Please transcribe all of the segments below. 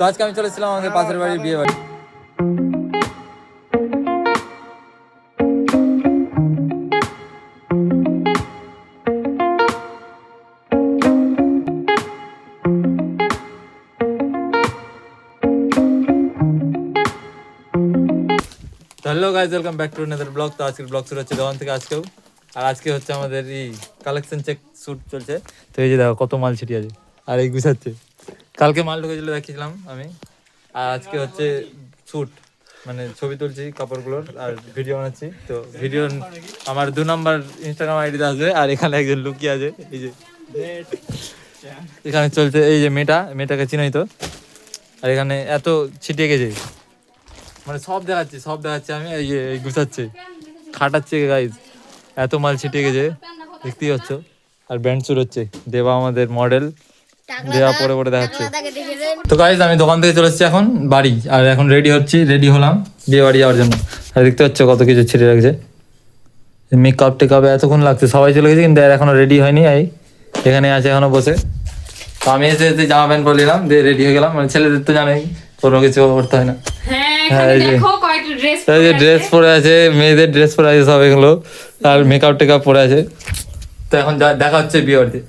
তো আজকে আমি চলেছিলাম আমাদের পাশের বাড়ির বিয়ে বাড়ি। Hello guys, welcome back to another blog. তো আজকের ব্লগ শুরু হচ্ছে দোকান থেকে আজকেও। আর আজকে হচ্ছে আমাদের এই কালেকশন চেক শ্যুট চলছে। তো এই যে দেখো কত মাল ছিটি আছে আর এই গুছাচ্ছে। কালকে মাল ঢুকেছিল দেখিয়েছিলাম আমি। আর আজকে হচ্ছে শ্যুট, মানে ছবি তুলছি কাপড়গুলোর আর ভিডিও বানাচ্ছি। তো ভিডিও আমার 2 নম্বর ইনস্টাগ্রাম আইডিতে আসবে। আর এখানে একজন লুকিয়ে আছে, এই যে এখানে চলছে। এই যে মেয়েটাকে চিনাই তো। আর এখানে এত ছিটিয়ে গেছে, মানে সব দেখাচ্ছি আমি। এই যে এই গুছাচ্ছে, খাটাচ্ছে গাইজ, এত মাল ছিটিয়ে গেছে দেখতেই পাচ্ছ। আর ব্যান্ড শুরু হচ্ছে, দেবা আমাদের মডেল, দেবা পরে পরে দেখাচ্ছে। তো গাইজ আমি দোকান থেকে চলে এসেছি এখন বাড়ি। আর এখন রেডি হলাম বিয়ে বাড়ি যাওয়ার জন্য। আর দেখতে পাচ্ছ কত কিছু ছিঁড়ে রাখছে। মেকআপ টেকআপে এতক্ষণ লাগছে, সবাই চলে গেছে কিন্তু এখনো রেডি হয়নি। এখানে আছে এখনো বসে। তো আমি এসে জামা প্যান্ট পরলাম, দিয়ে রেডি হয়ে গেলাম। মানে ছেলেদের তো জানোই কোনো কিছু করতে হয় না। ড্রেস পরে আছে, মেয়েদের ড্রেস পরে আছে সব এগুলো। আর মেকআপ টেকআপ পরে আছে। তো এখন দেখা হচ্ছে বিয়ে বাড়িতে।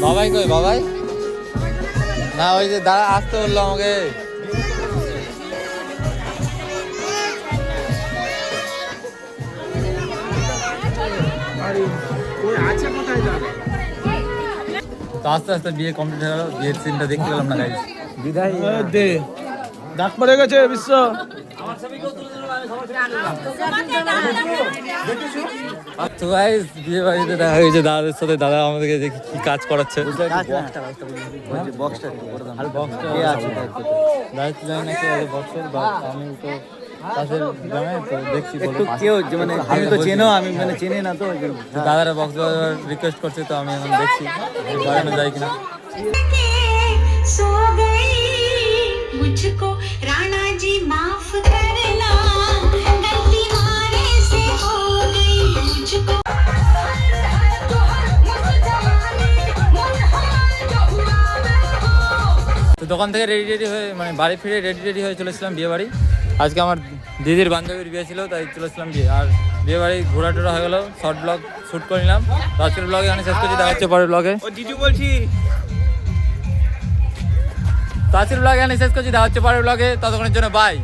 বাবাই কই? বাবাই না, ওই যে দাঁড়া, আসতে বললো আমাকে। তো আস্তে আস্তে বিয়ে কমপ্লিট হয়ে গেল। বিয়ের সিনটা দেখতে পেলাম না গাইস। বিদায় দে, ডাক পড়ে গেছে বিশ্ব। তো গাইস বিয়ে বাড়িতে দেখা হয়েছে দাদাদের সাথে। দাদা আমাদেরকে দেখি কি কাজ করাচ্ছে। দায়িত্ব জানি না কি আছে বক্সের, বা আমি তো পাশের গ্রামে তো দেখছি। কেউ মানে আমি তো চেনো, আমি মানে চিনি না তো। দাদারা বক্স রিকোয়েস্ট করছে, তো আমি এখন দেখছি বাড়ানো যায় কিনা। मुझको राणा जी माफ करना, गलती मारे से हो गई मुझको। তো দোকান থেকে রেডি হয়ে, মানে বাড়ি ফিরে রেডি হয়ে চলেছিলাম বিয়ে বাড়ি। আজকে আমার দিদির বান্ধবীর বিয়ে ছিল, তাই চলেছিলাম বিয়ে। আর বিয়ে বাড়ি ঘোরা টোরা হয়ে গেলো, শর্ট ব্লগ শ্যুট করে নিলাম। তো আজকের ব্লগে আমি শেষ করছি, দেখা হচ্ছে পরের ব্লগে। তো আজকের ব্লগে আমি শেষ করছি, দেখা হচ্ছে পরের ব্লগে। ততক্ষণের জন্য বাই।